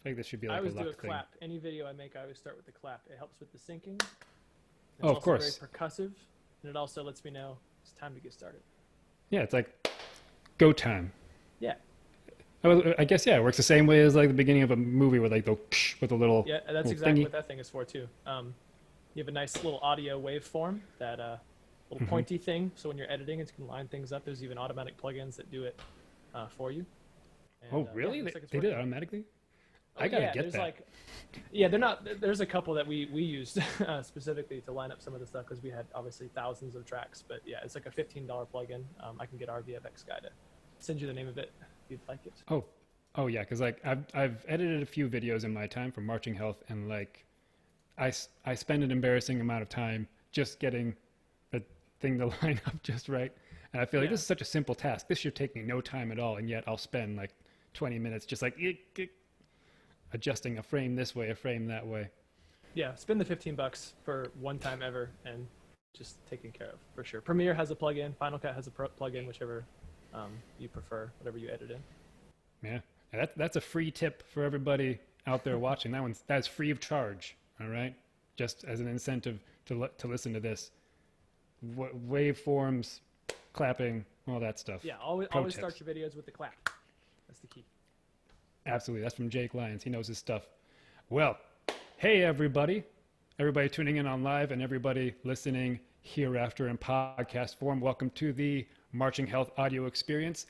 think this should be I like a always do a luck thing. clap. Any video I make, I always start with the clap. It helps with the syncing. Oh, It's of also very course. percussive, and it also lets me know it's time to get started. Yeah, it's like go time. Yeah, I guess yeah, it works the same way as like the beginning of a movie with like the with a yeah, that's little exactly thingy. what that thing is for too. You have a nice little audio waveform, that little Hmm. pointy thing. So when you're editing, it can line things up. There's even automatic plugins that do it for you. And Oh, yeah, really? looks like it's They did it working. automatically? Oh I gotta yeah, get there's that. like, yeah, they're not. There's a couple that we used specifically to line up some of the stuff because we had obviously thousands of tracks. But yeah, it's like a $15 plugin. I can get our VFX guy to send you the name of it if you'd like it. Oh, oh yeah, because like I've edited a few videos in my time for Marching Health, and like I spend an embarrassing amount of time just getting a thing to line up just right. And I feel like Yeah, this is such a simple task. This should take me no time at all, and yet I'll spend like 20 minutes just like adjusting a frame this way, a frame that way. yeah. Spend the $15 for one time ever and just taken care of for sure. Premiere has a plugin. Final Cut has a plugin, whichever you prefer, whatever you edit in. Yeah, and that's a free tip for everybody out there watching. That's free of charge. All right, just as an incentive to listen to this. Waveforms, clapping, all that stuff. Yeah, always Pro always start tips. your videos with the clap. That's the key. Absolutely, that's from Jake Lyons. He knows his stuff. Well, hey everybody, everybody tuning in on live and everybody listening hereafter in podcast form. Welcome to the Marching Health audio experience.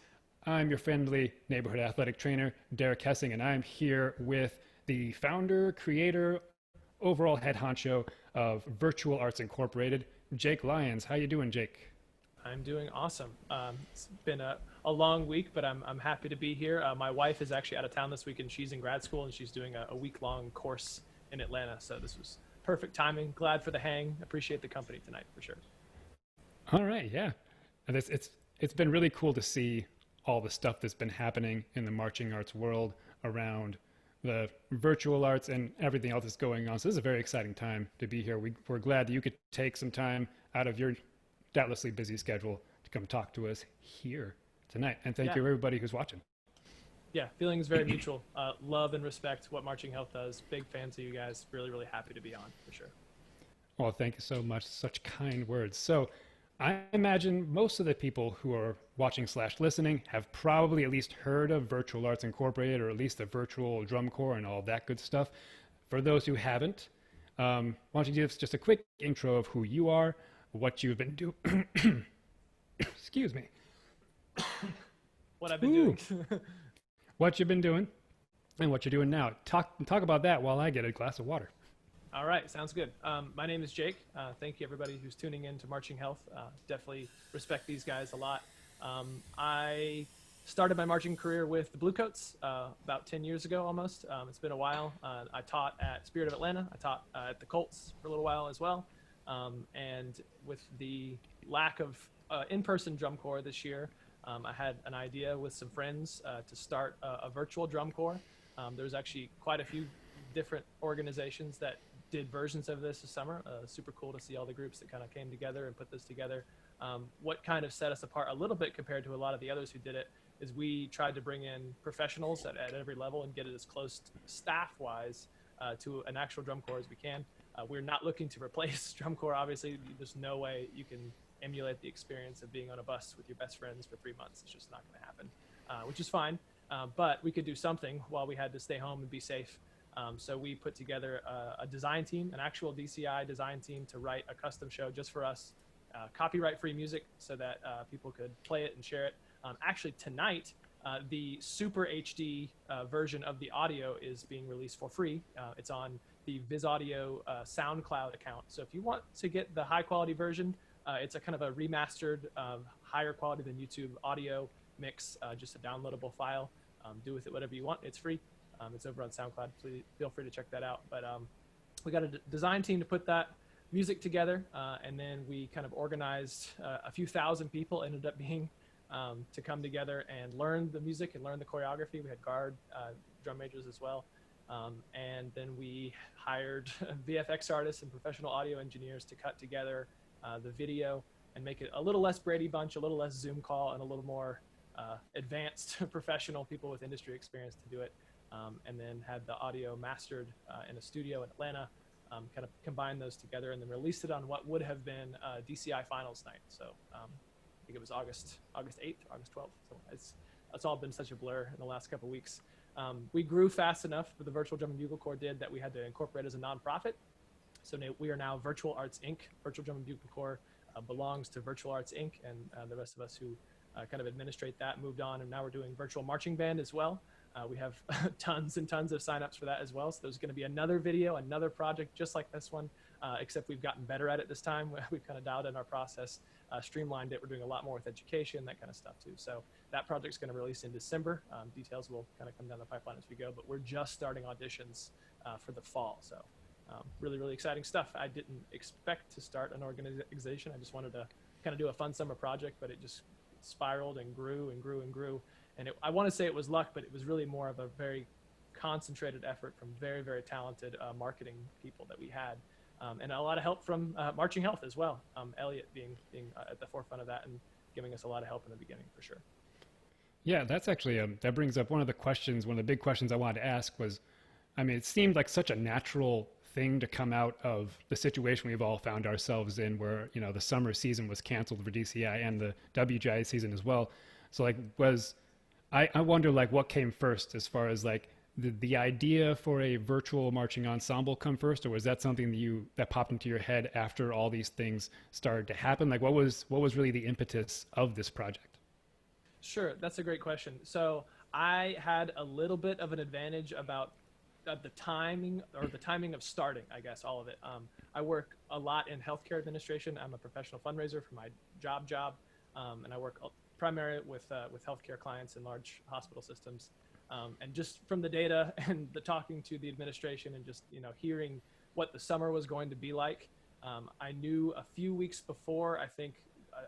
I'm your friendly neighborhood athletic trainer, Derek Hessing, and I'm here with the founder, creator, overall head honcho of Virtual Arts Incorporated, Jake Lyons. How you doing, Jake? I'm doing awesome. It's been a long week, but I'm happy to be here. My wife is actually out of town this week, and she's in grad school, and she's doing a week-long course in Atlanta. So this was perfect timing. Glad for the hang. Appreciate the company tonight for sure. All right, yeah. And it's been really cool to see all the stuff that's been happening in the marching arts world around the virtual arts and everything else that's going on. So this is a very exciting time to be here. We're glad that you could take some time out of your doubtlessly busy schedule to come talk to us here tonight. And thank Yeah, you everybody who's watching. yeah. Feelings very mutual. Love and respect what Marching Health does. Big fans of you guys. Really, really happy to be on for sure. Well, thank you so much. Such kind words. So I imagine most of the people who are watching slash listening have probably at least heard of Virtual Arts Incorporated or at least the virtual drum corps and all that good stuff. For those who haven't, why don't you give us just a quick intro of who you are, what you've been doing. Excuse me. What I've been Ooh, doing. what you've been doing and what you're doing now. Talk about that while I get a glass of water. All right, sounds good. My name is Jake. Thank you, everybody who's tuning in to Marching Health. Definitely respect these guys a lot. I started my marching career with the Bluecoats about 10 years ago almost. It's been a while. I taught at Spirit of Atlanta. I taught at the Colts for a little while as well. And with the lack of in-person drum corps this year, I had an idea with some friends to start a virtual drum corps. There's actually quite a few different organizations that did versions of this summer. Super cool to see all the groups that kind of came together and put this together. What kind of set us apart a little bit compared to a lot of the others who did it is we tried to bring in professionals at every level and get it as close staff-wise to an actual drum corps as we can. We're not looking to replace drum corps, obviously. There's no way you can emulate the experience of being on a bus with your best friends for 3 months. It's just not going to happen, which is fine. But we could do something while we had to stay home and be safe. So we put together a design team, an actual DCI design team to write a custom show just for us, copyright-free music so that people could play it and share it. Actually, tonight, the Super HD version of the audio is being released for free. It's on the VizAudio SoundCloud account. So if you want to get the high-quality version, it's a kind of a remastered, higher quality than YouTube audio mix, just a downloadable file. Do with it whatever you want. It's free. It's over on SoundCloud. Please feel free to check that out. But we got a design team to put that music together, and then we kind of organized a few thousand people ended up being to come together and learn the music and learn the choreography. We had guard drum majors as well. And then we hired VFX artists and professional audio engineers to cut together the video and make it a little less Brady Bunch, a little less Zoom call, and a little more advanced professional people with industry experience to do it. and then had the audio mastered in a studio in Atlanta, kind of combined those together, and then released it on what would have been DCI finals night. So I think it was August 8th, August 12th. So it's all been such a blur in the last couple of weeks. We grew fast enough, for the Virtual Drum and Bugle Corps did, that we had to incorporate as a nonprofit. So we are now Virtual Arts Inc. Virtual Drum and Bugle Corps belongs to Virtual Arts Inc. And the rest of us who kind of administrate that moved on, and now we're doing virtual marching band as well. We have tons and tons of signups for that as well. So there's going to be another video, another project just like this one, except we've gotten better at it this time. We've kind of dialed in our process, streamlined it. We're doing a lot more with education, that kind of stuff too. So that project's going to release in December. Details will kind of come down the pipeline as we go, but we're just starting auditions for the fall. So really, really exciting stuff. I didn't expect to start an organization. I just wanted to kind of do a fun summer project, but it just spiraled and grew and grew and grew. And I want to say it was luck, but it was really more of a very concentrated effort from very, very talented marketing people that we had. And a lot of help from Marching Health as well. Elliot being at the forefront of that and giving us a lot of help in the beginning, for sure. Yeah, that's actually, that brings up one of the big questions I wanted to ask was, I mean, it seemed like such a natural thing to come out of the situation we've all found ourselves in, where, you know, the summer season was canceled for DCI and the WGI season as well. So like, I wonder like what came first, as far as like the idea for a virtual marching ensemble come first, or was that something that popped into your head after all these things started to happen? Like what was really the impetus of this project? Sure, that's a great question. So I had a little bit of an advantage about the timing of starting, I guess, all of it. I work a lot in healthcare administration. I'm a professional fundraiser for my job, and I work primarily with healthcare clients in large hospital systems. And just from the data and the talking to the administration and just, you know, hearing what the summer was going to be like, I knew a few weeks before, I think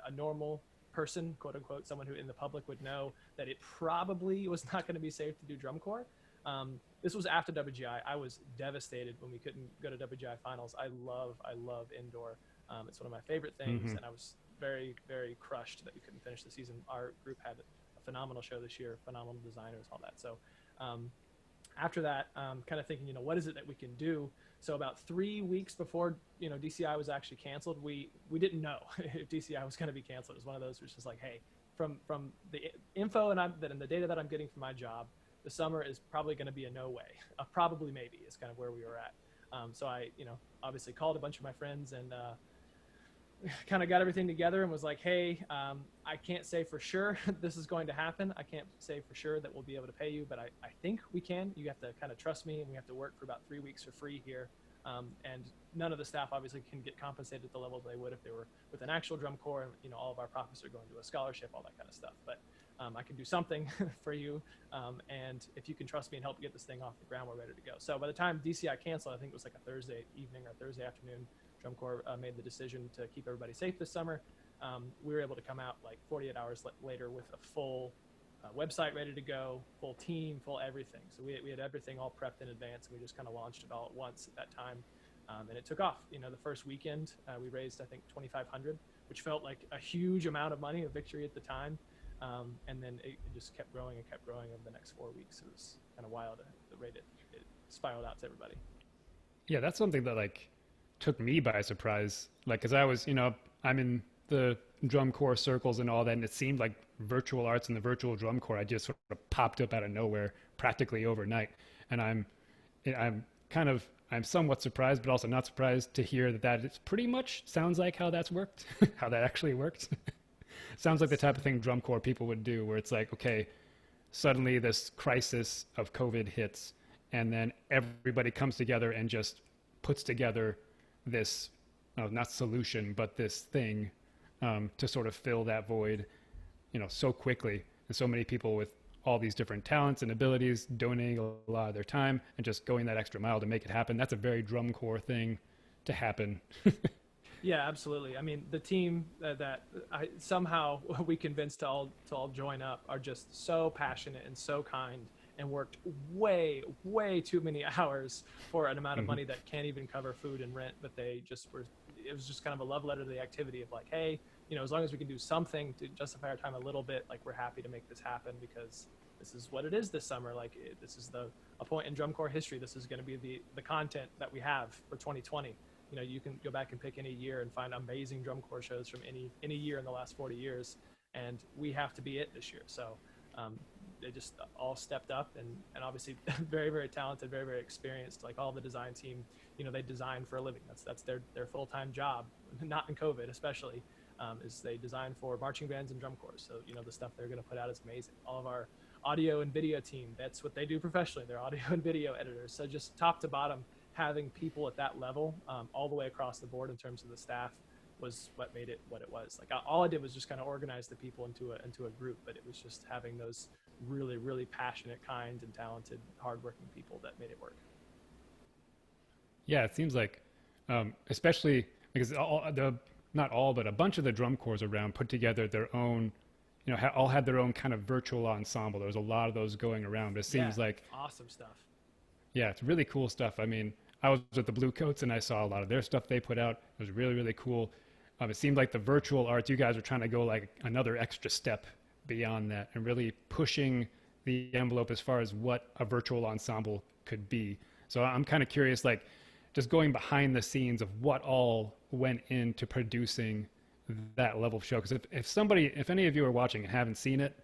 a normal person, quote unquote, someone who in the public would know that it probably was not going to be safe to do drum corps. This was after WGI. I was devastated when we couldn't go to WGI finals. I love indoor. It's one of my favorite things. And I was very, very crushed that we couldn't finish the season. Our group had a phenomenal show this year, phenomenal designers, all that. So after that, kind of thinking, you know, what is it that we can do? So about 3 weeks before, you know, DCI was actually canceled, we didn't know if DCI was going to be canceled. It was one of those which is like, hey, from the info and the data that I'm getting from my job, the summer is probably going to be a no way. Probably maybe is kind of where we were at. So I, you know, obviously called a bunch of my friends and kind of got everything together and was like, hey, I can't say for sure this is going to happen. I can't say for sure that we'll be able to pay you, but I think we can. You have to kind of trust me, and we have to work for about 3 weeks for free here. And none of the staff obviously can get compensated at the level they would if they were with an actual drum corps, and, you know, all of our profits are going to a scholarship, all that kind of stuff. But I can do something for you. And if you can trust me and help get this thing off the ground, we're ready to go. So by the time DCI canceled, I think it was like a Thursday evening or Thursday afternoon, Drum Corps made the decision to keep everybody safe this summer. We were able to come out like 48 hours later with a full website ready to go, full team, full everything. So we had everything all prepped in advance, and we just kind of launched it all at once at that time. And it took off. You know, the first weekend we raised, I think, $2,500, which felt like a huge amount of money, a victory at the time. And then it just kept growing and kept growing over the next 4 weeks. It was kind of wild, the rate it spiraled out to everybody. Yeah, that's something that like took me by surprise. Like, cause I was, you know, I'm in the drum corps circles and all that, and it seemed like virtual arts and the virtual drum corps, I just sort of popped up out of nowhere practically overnight. And I'm somewhat surprised, but also not surprised to hear that it's pretty much sounds like how that's worked, how that actually works. Sounds like the type of thing drum corps people would do, where it's like, okay, suddenly this crisis of COVID hits, and then everybody comes together and just puts together this, not solution, but this thing to sort of fill that void, you know, so quickly. And so many people with all these different talents and abilities donating a lot of their time and just going that extra mile to make it happen. That's a very drum corps thing to happen. Yeah, absolutely. I mean, the team that somehow we convinced to all join up are just so passionate and so kind, and worked way too many hours for an amount of money that can't even cover food and rent. But they just were. It was just kind of a love letter to the activity of like, hey, you know, as long as we can do something to justify our time a little bit, like, we're happy to make this happen, because this is what it is this summer. Like this is a point in drum corps history. This is going to be the content that we have for 2020. You know, you can go back and pick any year and find amazing drum corps shows from any year in the last 40 years, and we have to be it this year. So they just all stepped up, and obviously very, very talented, very, very experienced. Like all the design team, you know, they design for a living. That's their full-time job, not in COVID especially, is they design for marching bands and drum corps. So, you know, the stuff they're going to put out is amazing. All of our audio and video team, that's what they do professionally. They're audio and video editors. So just top to bottom, having people at that level, all the way across the board in terms of the staff, was what made it what it was. Like all I did was just kind of organize the people into a group, but it was just having those really, really passionate, kind, and talented, hardworking people that made it work. Yeah, it seems like, especially because not all, but a bunch of the drum corps around put together their own, you know, all had their own kind of virtual ensemble. There was a lot of those going around. It seems like awesome stuff. Yeah, it's really cool stuff. I mean, I was at the Blue Coats and I saw a lot of their stuff they put out. It was really, really cool. It seemed like the virtual arts, you guys were trying to go like another extra step beyond that and really pushing the envelope as far as what a virtual ensemble could be. So I'm kind of curious, like just going behind the scenes of what all went into producing that level of show. Because if any of you are watching and haven't seen it,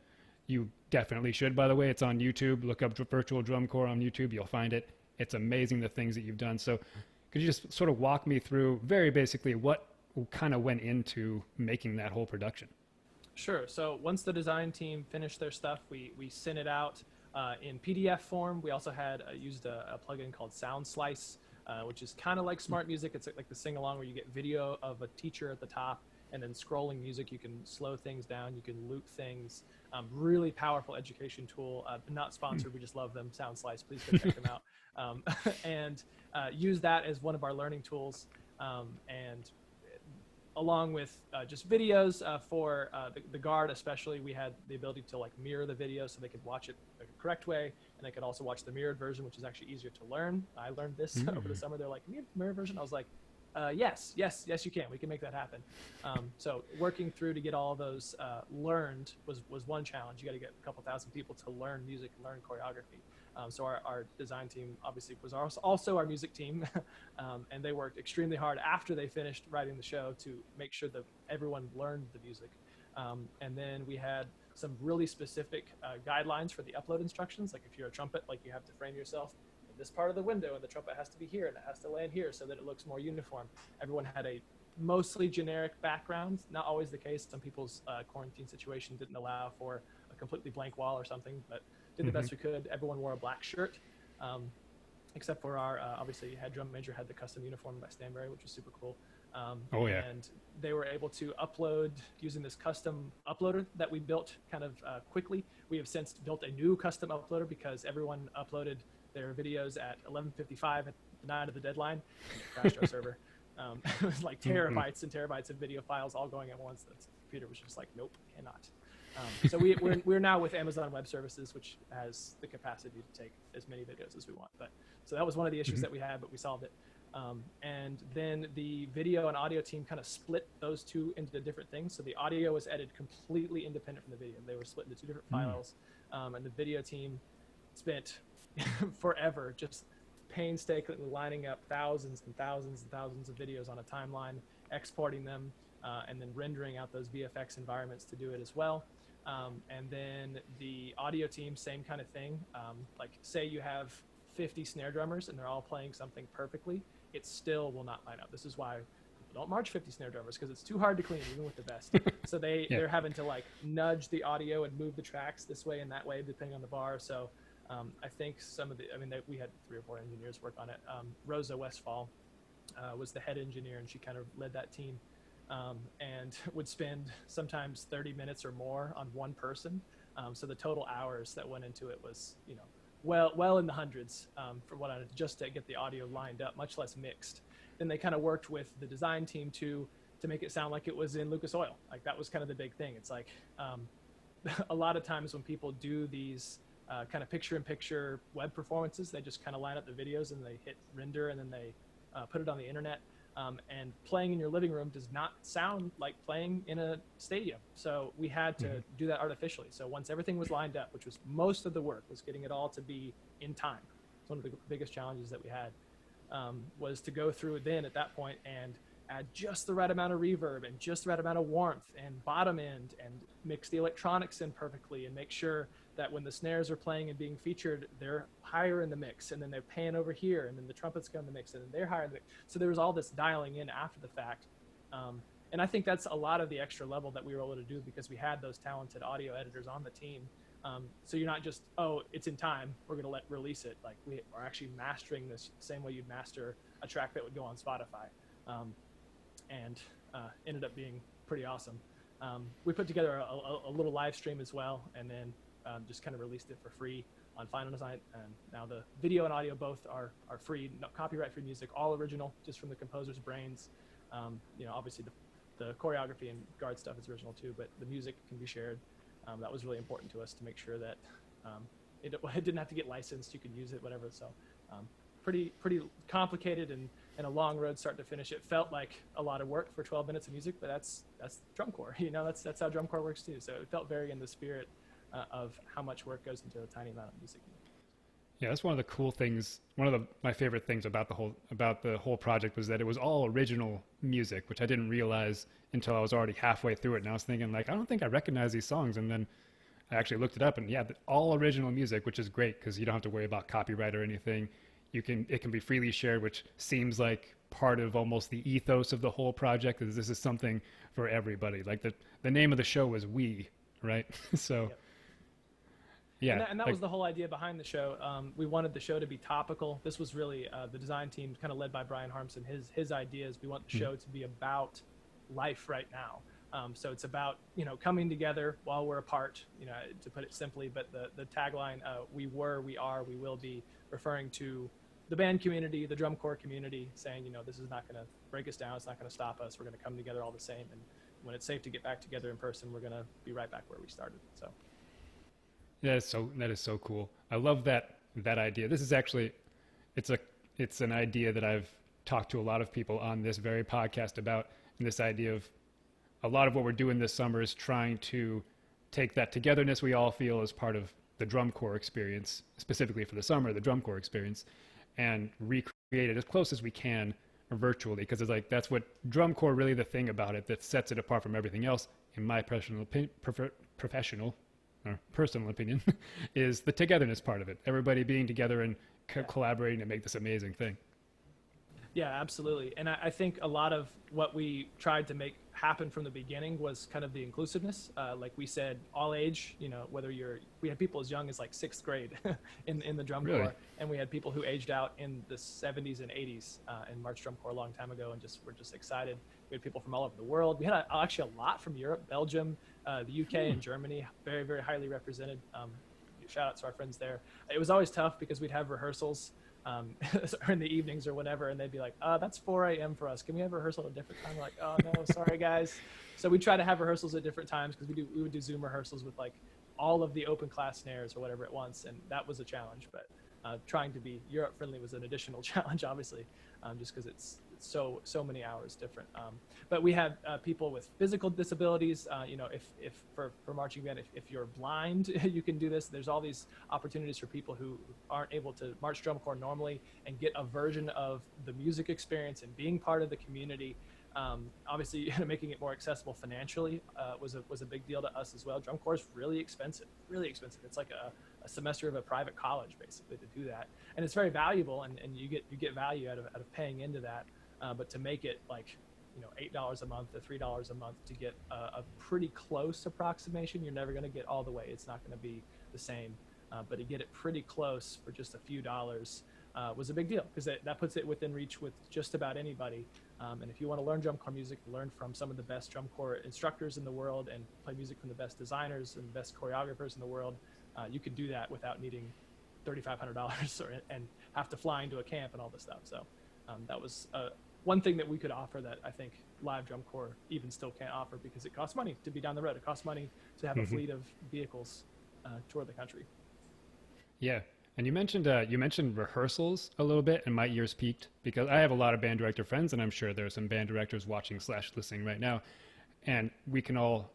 you definitely should. By the way, it's on YouTube. Look up Virtual Drum Corps on YouTube. You'll find it. It's amazing, the things that you've done. So could you just sort of walk me through very basically what kind of went into making that whole production? Sure. So once the design team finished their stuff, we sent it out in PDF form. We also had used a plugin called Sound Slice, which is kind of like Smart Music. It's like the sing-along where you get video of a teacher at the top and then scrolling music. You can slow things down. You can loop things. Really powerful education tool. Not sponsored. We just love them. Sound Slice. Please go check them out. And use that as one of our learning tools. And along with just videos for the guard especially, we had the ability to like mirror the video so they could watch it the correct way, and they could also watch the mirrored version, which is actually easier to learn. I learned this over the summer. They're like, "Can you have the mirrored version?" I was like, yes, you can. We can make that happen. So working through to get all of those learned was one challenge. You got to get a couple thousand people to learn music, learn choreography. So our design team obviously was also our music team, and they worked extremely hard after they finished writing the show to make sure that everyone learned the music. And then we had some really specific guidelines for the upload instructions. Like if you're a trumpet, like you have to frame yourself in this part of the window, and the trumpet has to be here, and it has to land here so that it looks more uniform. Everyone had a mostly generic background. Not always the case. Some people's quarantine situation didn't allow for a completely blank wall or something, but did the best we could. Everyone wore a black shirt, except for our, obviously, head drum major had the custom uniform by Stanberry, which was super cool. And they were able to upload using this custom uploader that we built kind of quickly. We have since built a new custom uploader because everyone uploaded their videos at 11:55 at the night of the deadline, and it crashed our server. It was like terabytes and terabytes of video files all going at once. The computer was just like, nope, cannot. So we're now with Amazon Web Services, which has the capacity to take as many videos as we want. But so that was one of the issues that we had, but we solved it. And then the video and audio team kind of split those two into different things. So the audio was edited completely independent from the video. They were split into two different files. And the video team spent forever just painstakingly lining up thousands and thousands and thousands of videos on a timeline, exporting them, and then rendering out those VFX environments to do it as well. And then the audio team, same kind of thing. Like say you have 50 snare drummers and they're all playing something perfectly, it still will not line up. This is why people don't march 50 snare drummers, because it's too hard to clean even with the best. So they're having to like nudge the audio and move the tracks this way and that way depending on the bar. So I think we had 3 or 4 engineers work on it. Rosa Westfall was the head engineer, and she kind of led that team. And would spend sometimes 30 minutes or more on one person. So the total hours that went into it was, well in the hundreds for what I did just to get the audio lined up, much less mixed. Then they kind of worked with the design team to make it sound like it was in Lucas Oil. Like that was kind of the big thing. It's like a lot of times when people do these kind of picture-in-picture web performances, they just kind of line up the videos and they hit render and then they put it on the internet. And playing in your living room does not sound like playing in a stadium. So we had to do that artificially. So once everything was lined up, which was most of the work, was getting it all to be in time. It's one of the biggest challenges that we had, was to go through then at that point and add just the right amount of reverb and just the right amount of warmth and bottom end and mix the electronics in perfectly and make sure that when the snares are playing and being featured, they're higher in the mix, and then they're pan over here, and then the trumpets go in the mix, and then they're higher in the mix. So there was all this dialing in after the fact. And I think that's a lot of the extra level that we were able to do because we had those talented audio editors on the team. So you're not just, oh, it's in time, we're going to release it. Like, we are actually mastering this the same way you'd master a track that would go on Spotify. And ended up being pretty awesome. We put together a little live stream as well, and then just kind of released it for free on Final Design. And now the video and audio both are free, no, copyright-free music, all original, just from the composer's brains. Obviously the choreography and guard stuff is original too, but the music can be shared. That was really important to us to make sure that it didn't have to get licensed. You could use it, whatever. So pretty complicated and a long road start to finish. It felt like a lot of work for 12 minutes of music, but that's drum corps. That's how drum corps works too. So it felt very in the spirit of how much work goes into a tiny amount of music. Yeah, that's one of the cool things. One of my favorite things about the whole project was that it was all original music, which I didn't realize until I was already halfway through it. And I was thinking, like, I don't think I recognize these songs. And then I actually looked it up, and yeah, all original music, which is great because you don't have to worry about copyright or anything. It can be freely shared, which seems like part of almost the ethos of the whole project. Is this is something for everybody. Like the name of the show was We, right? So. Yep. Yeah, and that was the whole idea behind the show. We wanted the show to be topical. This was really the design team, kind of led by Brian Harmson. His ideas. We want the show to be about life right now. So it's about coming together while we're apart. To put it simply. But the tagline, "We were, we are, we will be," referring to the band community, the drum corps community, saying this is not going to break us down. It's not going to stop us. We're going to come together all the same. And when it's safe to get back together in person, we're going to be right back where we started. So. Yeah, that is so cool. I love that idea. This is actually, it's an idea that I've talked to a lot of people on this very podcast about, and this idea of a lot of what we're doing this summer is trying to take that togetherness we all feel as part of the drum corps experience, specifically for the summer, the drum corps experience, and recreate it as close as we can virtually, because it's like that's what drum corps really the thing about it that sets it apart from everything else, in my personal opinion, is the togetherness part of it. Everybody being together and collaborating to make this amazing thing. Yeah, absolutely. And I think a lot of what we tried to make happen from the beginning was kind of the inclusiveness. Like we said, all age, we had people as young as like 6th grade in the drum corps. And we had people who aged out in the 70s and 80s and marched drum corps a long time ago, and we're just excited. We had people from all over the world. We had actually a lot from Europe, Belgium, the UK, and Germany, very, very highly represented. Shout out to our friends there. It was always tough because we'd have rehearsals in the evenings or whatever, and they'd be like, that's 4 a.m. for us. Can we have rehearsal at a different time? We're like, oh no, sorry guys. So we try to have rehearsals at different times because we would do Zoom rehearsals with like all of the open class snares or whatever at once, and that was a challenge. But trying to be Europe friendly was an additional challenge, obviously, just because it's so many hours different. But we had people with physical disabilities. If for marching band, if you're blind, you can do this. There's all these opportunities for people who aren't able to march drum corps normally and get a version of the music experience and being part of the community. Obviously, making it more accessible financially was a big deal to us as well. Drum corps is really expensive, really expensive. It's like a semester of a private college basically to do that, and it's very valuable, and you get value out of paying into that. But to make it like $8 a month to $3 a month to get a pretty close approximation, you're never going to get all the way. It's not going to be the same, but to get it pretty close for just a few dollars was a big deal, because that puts it within reach with just about anybody. And if you want to learn drum corps music, learn from some of the best drum corps instructors in the world and play music from the best designers and the best choreographers in the world, you could do that without needing $3,500 and have to fly into a camp and all this stuff. So that was one thing that we could offer that I think live drum corps even still can't offer, because it costs money to be down the road. It costs money to have a fleet of vehicles tour the country. Yeah. And you mentioned rehearsals a little bit, and my ears peaked because I have a lot of band director friends, and I'm sure there are some band directors watching / listening right now, and we can all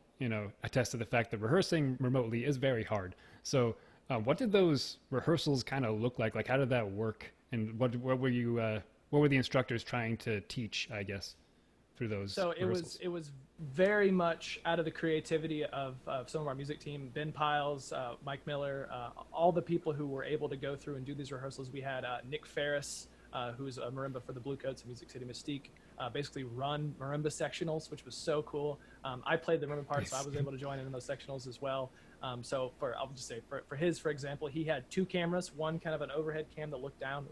attest to the fact that rehearsing remotely is very hard. So, what did those rehearsals kind of look like? Like, how did that work? And what were you what were the instructors trying to teach? I guess through those. So rehearsals? it was very much out of the creativity of some of our music team, Ben Piles, Mike Miller, all the people who were able to go through and do these rehearsals. We had Nick Ferris, who's a marimba for the Blue Coats, Music City Mystique, basically run marimba sectionals, which was so cool. I played the marimba part, so I was able to join in those sectionals as well. I'll just say for example, he had 2 cameras, one kind of an overhead cam that looked down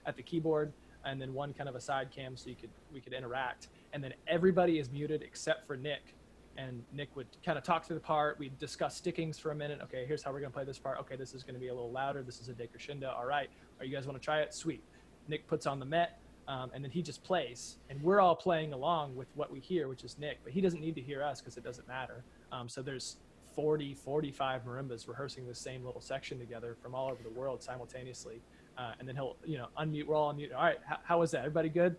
at the keyboard, and then one kind of a side cam so we could interact. And then everybody is muted except for Nick. And Nick would kind of talk through the part. We'd discuss stickings for a minute. Okay, here's how we're going to play this part. Okay, this is going to be a little louder. This is a decrescendo. All right. Are you guys want to try it? Sweet. Nick puts on the Met, and then he just plays. And we're all playing along with what we hear, which is Nick. But he doesn't need to hear us because it doesn't matter. So there's 40, 45 marimbas rehearsing the same little section together from all over the world simultaneously. And then he'll, unmute. We're all unmute. All right, how was that? Everybody good?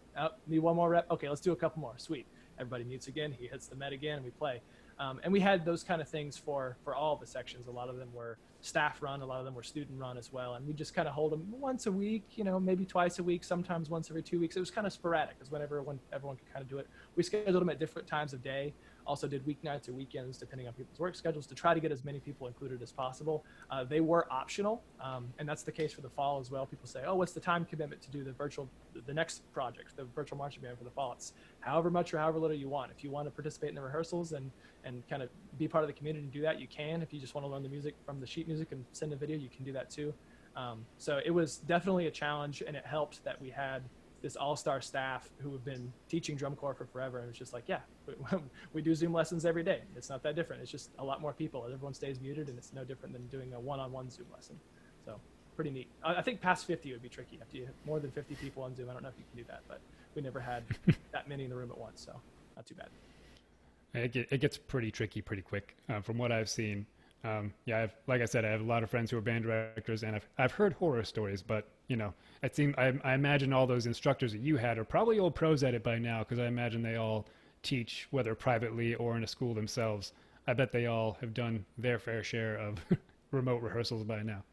Need one more rep? Okay, let's do a couple more. Sweet. Everybody mutes again. He hits the Met again, and we play. And we had those kind of things for all the sections. A lot of them were staff run. A lot of them were student run as well. And we just kind of hold them once a week, maybe twice a week, sometimes once every 2 weeks. It was kind of sporadic because whenever everyone could kind of do it. We scheduled them at different times of day. Also did weeknights or weekends, depending on people's work schedules, to try to get as many people included as possible. They were optional, and that's the case for the fall as well. People say, oh, what's the time commitment to do the next project, the virtual marching band for the fall? It's however much or however little you want. If you want to participate in the rehearsals and kind of be part of the community and do that, you can. If you just want to learn the music from the sheet music and send a video, you can do that too. So it was definitely a challenge, and it helped that we had this all-star staff who have been teaching drum corps for forever. And it's just like, yeah, we do Zoom lessons every day. It's not that different. It's just a lot more people. Everyone stays muted, and it's no different than doing a one-on-one Zoom lesson. So pretty neat. I think past 50 would be tricky. After you have more than 50 people on Zoom, I don't know if you can do that, but we never had that many in the room at once, so not too bad. It gets pretty tricky pretty quick from what I've seen. Like I said, I have a lot of friends who are band directors, and I've heard horror stories, but it seems I imagine all those instructors that you had are probably old pros at it by now, because I imagine they all teach, whether privately or in a school themselves. I bet they all have done their fair share of remote rehearsals by now.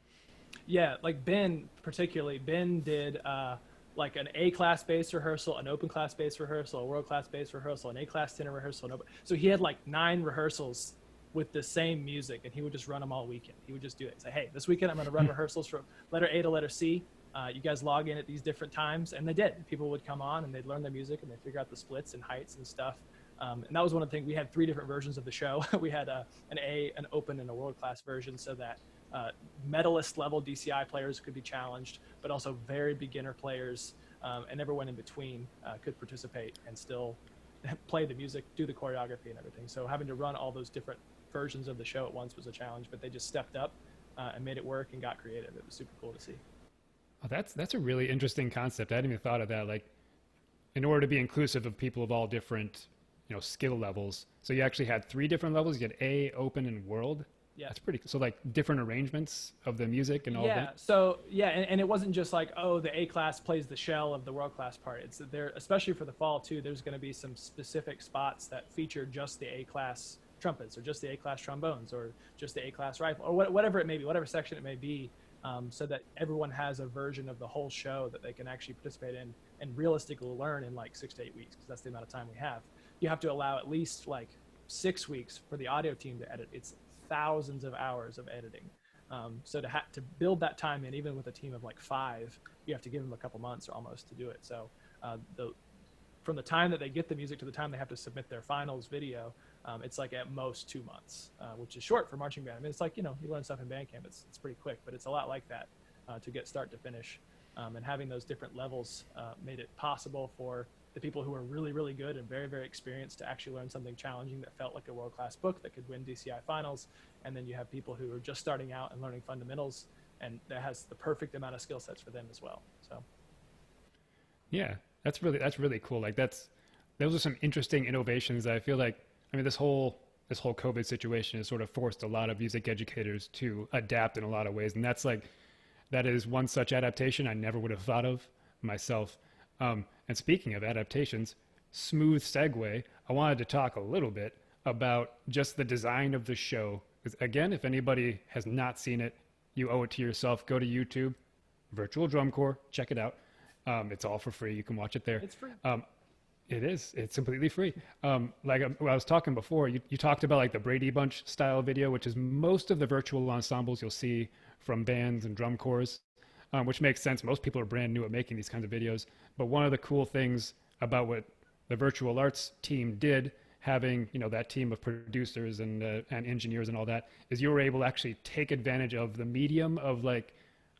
Yeah, like Ben particularly. Ben did like an A-class bass rehearsal, an open class bass rehearsal, a world class bass rehearsal, an A-class tenor rehearsal. So he had like 9 rehearsals with the same music, and he would just run them all weekend. He would just do it. He'd say, hey, this weekend I'm going to run rehearsals from letter A to letter C. You guys log in at these different times. And they did. People would come on and they'd learn their music and they'd figure out the splits and heights and stuff. And that was one of the things. We had 3 different versions of the show. We had an A, an open, and a world-class version, so that medalist level DCI players could be challenged, but also very beginner players and everyone in between could participate and still play the music, do the choreography and everything. So having to run all those different versions of the show at once was a challenge, but they just stepped up and made it work and got creative. It was super cool to see. Oh, that's a really interesting concept. I hadn't even thought of that. Like, in order to be inclusive of people of all different, skill levels. So you actually had 3 different levels. You had A, open, and world. Yeah. That's pretty. So like different arrangements of the music and all of that. So and it wasn't just like, oh, the A class plays the shell of the world class part. It's there, especially for the fall too. There's going to be some specific spots that feature just the A class trumpets, or just the A class trombones, or just the A class rifle, or whatever it may be, whatever section it may be. So that everyone has a version of the whole show that they can actually participate in and realistically learn in like 6 to 8 weeks, because that's the amount of time we have. You have to allow at least like 6 weeks for the audio team to edit. It's thousands of hours of editing. So to build that time in, even with a team of like 5, you have to give them a couple months or almost to do it. So from the time that they get the music to the time they have to submit their finals video, it's like at most 2 months, which is short for marching band. I mean, it's like, you learn stuff in band camp. It's pretty quick, but it's a lot like that to get start to finish. And having those different levels made it possible for the people who are really, really good and very, very experienced to actually learn something challenging that felt like a world-class book that could win DCI finals. And then you have people who are just starting out and learning fundamentals, and that has the perfect amount of skill sets for them as well. So, yeah, that's really cool. Like those are some interesting innovations that I feel like, I mean, this whole COVID situation has sort of forced a lot of music educators to adapt in a lot of ways. And that's like, that is one such adaptation I never would have thought of myself. And speaking of adaptations, smooth segue, I wanted to talk a little bit about just the design of the show. 'Cause again, if anybody has not seen it, you owe it to yourself. Go to YouTube, Virtual Drum Corps, check it out. It's all for free. You can watch it there. It's free. It is. It's completely free. When I was talking before, you talked about like the Brady Bunch style video, which is most of the virtual ensembles you'll see from bands and drum corps, which makes sense. Most people are brand new at making these kinds of videos. But one of the cool things about what the Virtual Arts team did, having that team of producers and engineers and all that, is you were able to actually take advantage of the medium of like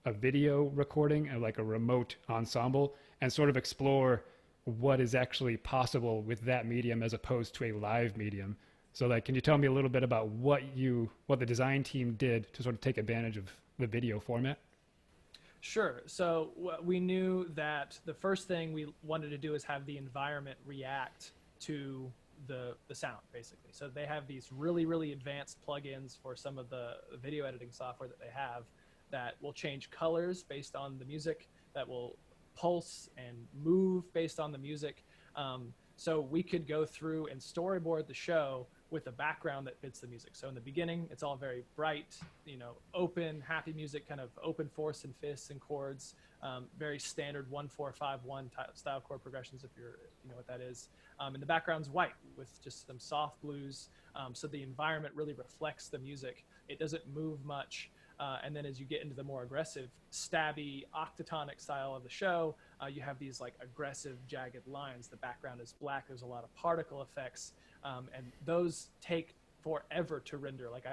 a video recording and like a remote ensemble and sort of explore what is actually possible with that medium as opposed to a live medium. So like, can you tell me a little bit about what the design team did to sort of take advantage of the video format? Sure. So we knew that the first thing we wanted to do is have the environment react to the sound, basically. So they have these really, really advanced plugins for some of the video editing software that they have that will change colors based on the music, that will pulse and move based on the music. So we could go through and storyboard the show with a background that fits the music. So in the beginning, it's all very bright, open, happy music, kind of open fourths and fifths and chords, very standard 1-4-5-1 style chord progressions, if you know what that is. And the background's white with just some soft blues. So the environment really reflects the music. It doesn't move much. And then as you get into the more aggressive, stabby, octatonic style of the show, you have these like aggressive, jagged lines. The background is black. There's a lot of particle effects. And those take forever to render. Like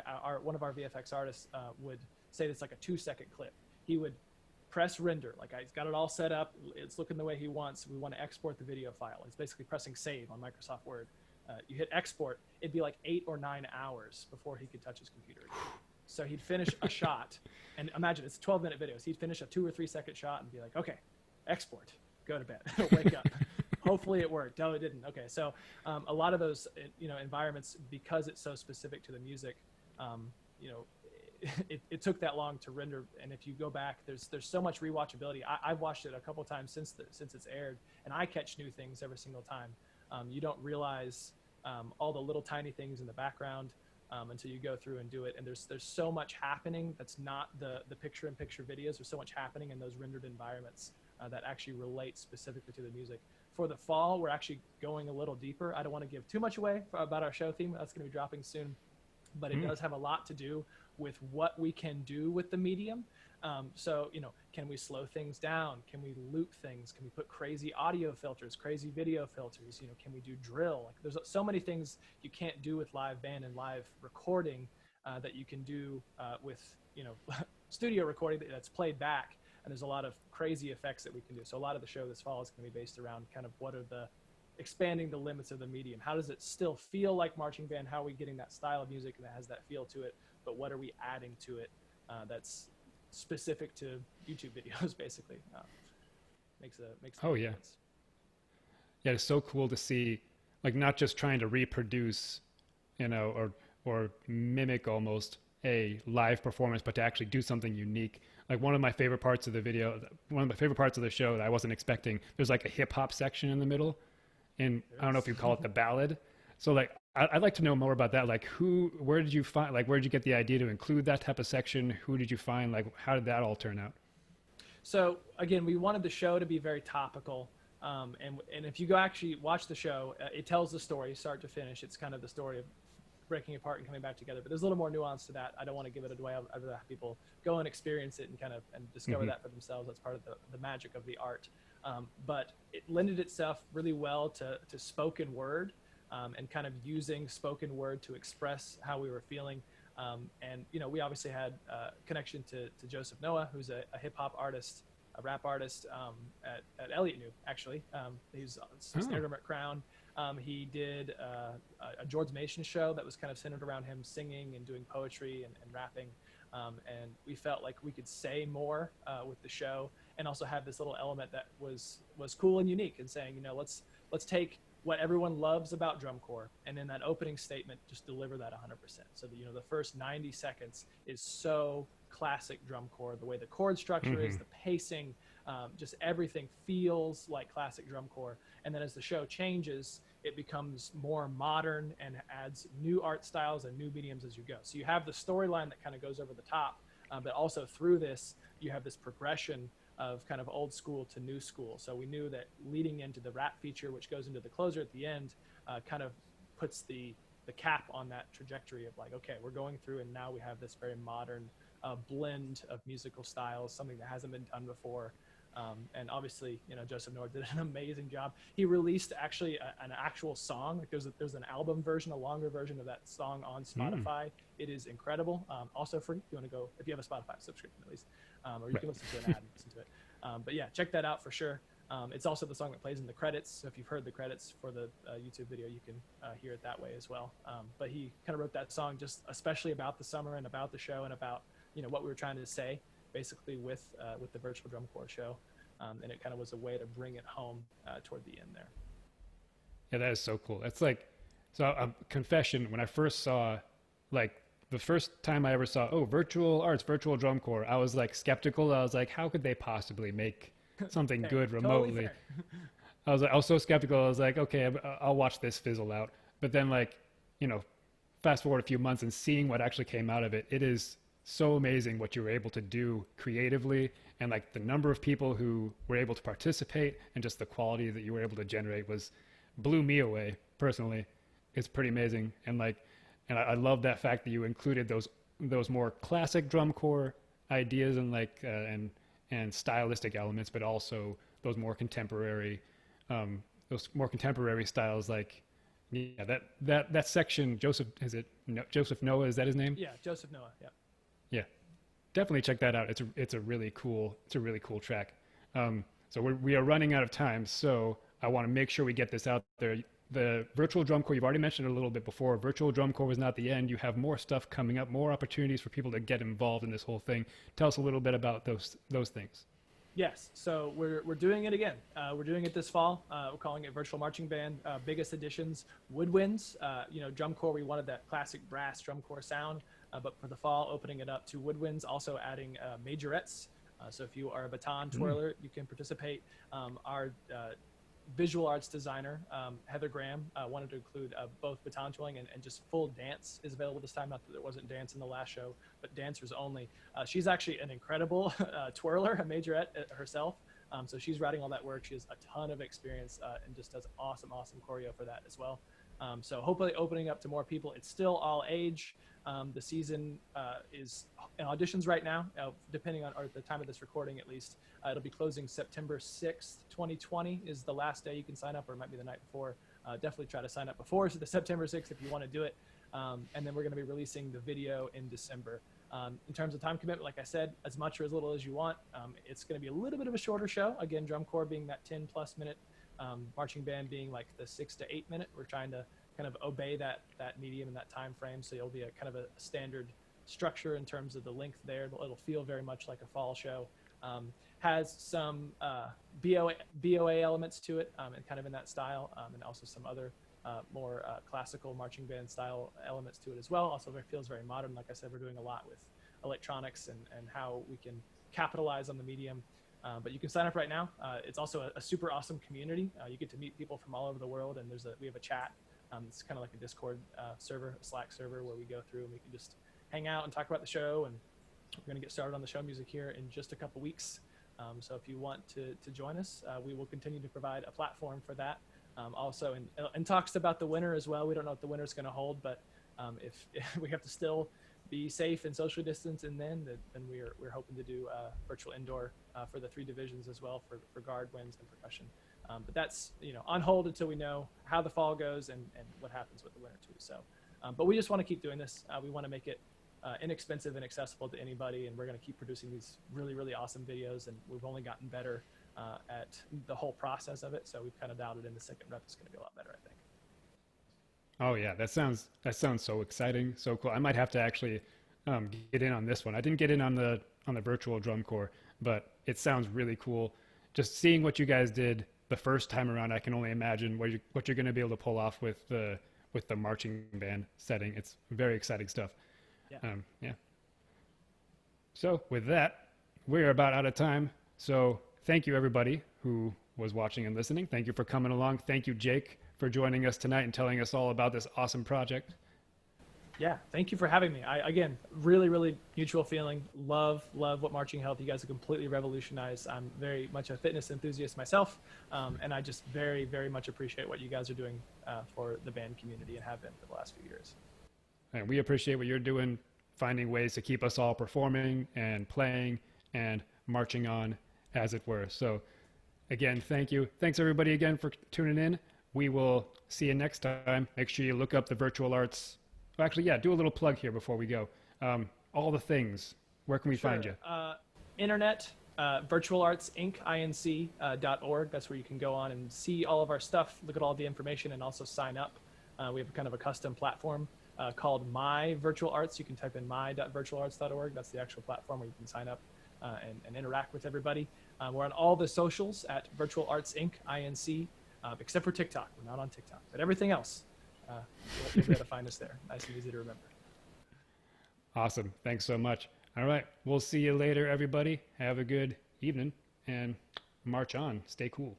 one of our VFX artists would say it's like a 2-second clip. He would press render. Like he's got it all set up. It's looking the way he wants. We want to export the video file. He's basically pressing save on Microsoft Word. You hit export. It'd be like 8 or 9 hours before he could touch his computer again. So he'd finish a shot, and imagine it's 12-minute videos. He'd finish a 2 or 3 second shot and be like, okay, export, go to bed, wake up. Hopefully it worked. No, it didn't. Okay, so a lot of those, environments, because it's so specific to the music, it took that long to render. And if you go back, there's so much rewatchability. I've watched it a couple of times since it's aired, and I catch new things every single time. You don't realize all the little tiny things in the background until you go through and do it. And there's so much happening that's not the picture-in-picture videos. There's so much happening in those rendered environments that actually relate specifically to the music. For the fall, we're actually going a little deeper. I don't want to give too much away about our show theme. That's going to be dropping soon. But it does have a lot to do with what we can do with the medium. So, can we slow things down? Can we loop things? Can we put crazy audio filters, crazy video filters? Can we do drill? Like, there's so many things you can't do with live band and live recording that you can do with, studio recording that's played back. And there's a lot of crazy effects that we can do. So a lot of the show this fall is going to be based around kind of what are the expanding the limits of the medium. How does it still feel like marching band? How are we getting that style of music that has that feel to it? But what are we adding to it that's specific to YouTube videos, basically? Makes oh yeah difference. Yeah, it's so cool to see, like, not just trying to reproduce, or mimic almost a live performance, but to actually do something unique. Like one of my favorite parts of the show that I wasn't expecting, there's like a hip hop section in the middle, and I don't know if you call it the ballad. So like, I'd like to know more about that. Like where did you get the idea to include that type of section? Who did you find? Like, how did that all turn out? So again, we wanted the show to be very topical. And if you go actually watch the show, it tells the story start to finish. It's kind of the story of breaking apart and coming back together. But there's a little more nuance to that. I don't want to give it away. I'd rather have people go and experience it and discover that for themselves. That's part of the magic of the art. But it lended itself really well to spoken word, and kind of using spoken word to express how we were feeling. And we obviously had a connection to Joseph Noah, who's a hip hop artist, a rap artist at Elliott New, actually. He's snare drummer at Crown. He did a George Mason show that was kind of centered around him singing and doing poetry and rapping. And we felt like we could say more with the show, and also have this little element that was cool and unique, and saying, let's take what everyone loves about drum corps, and in that opening statement, just deliver that 100%. So that, the first 90 seconds is so classic drum corps. The way the chord structure is, the pacing, just everything feels like classic drum corps. And then as the show changes, it becomes more modern and adds new art styles and new mediums as you go. So you have the storyline that kind of goes over the top, but also through this, you have this progression of kind of old school to new school. So we knew that leading into the rap feature, which goes into the closer at the end, kind of puts the cap on that trajectory of like, okay, we're going through and now we have this very modern blend of musical styles, something that hasn't been done before. And obviously, Joseph Noah did an amazing job. He released actually an actual song. Like there's an album version, a longer version of that song on Spotify. It is incredible. Also free. If you want to go, if you have a Spotify subscription at least, or you can listen to an ad and listen to it. But yeah, check that out for sure. It's also the song that plays in the credits. So if you've heard the credits for the YouTube video, you can hear it that way as well. But he kind of wrote that song just especially about the summer and about the show and about what we were trying to say basically with the virtual drum corps show. And it kind of was a way to bring it home toward the end there. Yeah, that is so cool. It's like, so a confession, when I first saw, like the first time I ever saw, virtual arts, virtual drum corps, I was like skeptical. I was like, how could they possibly make something good remotely? Totally I was so skeptical. I was like, okay, I'll watch this fizzle out. But then like, fast forward a few months and seeing what actually came out of it, it is so amazing what you were able to do creatively, and like the number of people who were able to participate and just the quality that you were able to generate blew me away personally. It's pretty amazing. And I love that fact that you included those more classic drum corps ideas and and stylistic elements, but also those more contemporary styles. Like, yeah, that section, Joseph Noah, is that his name? Yeah, Joseph Noah. Yeah. Yeah, definitely check that out. It's a really cool track. So we are running out of time, so I want to make sure we get this out there. The virtual drum corps, you've already mentioned it a little bit before. Virtual drum corps was not the end. You have more stuff coming up, more opportunities for people to get involved in this whole thing. Tell us a little bit about those things. Yes, so we're doing it again. We're doing it this fall. We're calling it Virtual Marching Band. Biggest additions, woodwinds. Drum corps, we wanted that classic brass drum corps sound, but for the fall, opening it up to woodwinds, also adding majorettes. So if you are a baton twirler, you can participate. Our visual arts designer, Heather Graham, wanted to include both baton twirling and just full dance is available this time. Not that there wasn't dance in the last show, but dancers only. She's actually an incredible twirler, a majorette herself. So she's writing all that work. She has a ton of experience and just does awesome choreo for that as well. So hopefully opening up to more people. It's still all age. The season is in auditions right now, depending on or the time of this recording at least. It'll be closing September 6th, 2020 is the last day you can sign up, or it might be the night before. Definitely try to sign up before the September 6th if you want to do it. And then we're going to be releasing the video in December. In terms of time commitment, like I said, as much or as little as you want. It's going to be a little bit of a shorter show. Again, drum corps being that 10 plus minute, marching band being like the 6 to 8 minute. We're trying to kind of obey that medium and that time frame. So it'll be a kind of a standard structure in terms of the length there. It'll feel very much like a fall show. Has some BOA elements to it, and kind of in that style, and also some other more classical marching band style elements to it as well. Also, it feels very modern. Like I said, we're doing a lot with electronics and how we can capitalize on the medium. But you can sign up right now. It's also a super awesome community. You get to meet people from all over the world, and we have a chat. It's kind of like a Discord server, a Slack server, where we go through and we can just hang out and talk about the show. And we're going to get started on the show music here in just a couple weeks. So if you want to join us, we will continue to provide a platform for that. Also in talks about the winter as well. We don't know what the winter is going to hold, but if we have to still be safe and socially distance, and then we're hoping to do virtual indoor for the 3 divisions as well for guard, winds, and percussion. But that's on hold until we know how the fall goes and what happens with the winter too. So, but we just want to keep doing this. We want to make it inexpensive and accessible to anybody, and we're going to keep producing these really awesome videos. And we've only gotten better at the whole process of it. So we've kind of dialed it in. The second rep is going to be a lot better, I think. Oh yeah, that sounds so exciting, so cool. I might have to actually get in on this one. I didn't get in on the virtual drum corps, but it sounds really cool. Just seeing what you guys did the first time around, I can only imagine what you're going to be able to pull off with the marching band setting. It's very exciting stuff. Yeah. Yeah. So with that, we're about out of time. So thank you, everybody who was watching and listening. Thank you for coming along. Thank you, Jake, for joining us tonight and telling us all about this awesome project. Yeah, thank you for having me. Again, really mutual feeling. Love what Marching Health. You guys have completely revolutionized. I'm very much a fitness enthusiast myself, and I just very much appreciate what you guys are doing for the band community and have been for the last few years. And we appreciate what you're doing, finding ways to keep us all performing and playing and marching on, as it were. So again, thank you. Thanks everybody again for tuning in. We will see you next time. Make sure you look up the Virtual Arts. Actually, yeah, do a little plug here before we go. All the things. Where can we find you? Internet, virtualartsinc.org. That's where you can go on and see all of our stuff, look at all the information, and also sign up. We have kind of a custom platform called My Virtual Arts. You can type in my.virtualarts.org. That's the actual platform where you can sign up and interact with everybody. We're on all the socials at Virtual Arts Inc. Except for TikTok. We're not on TikTok. But everything else, you'll be able to find us there. Nice and easy to remember. Awesome. Thanks so much. All right. We'll see you later, everybody. Have a good evening and march on. Stay cool.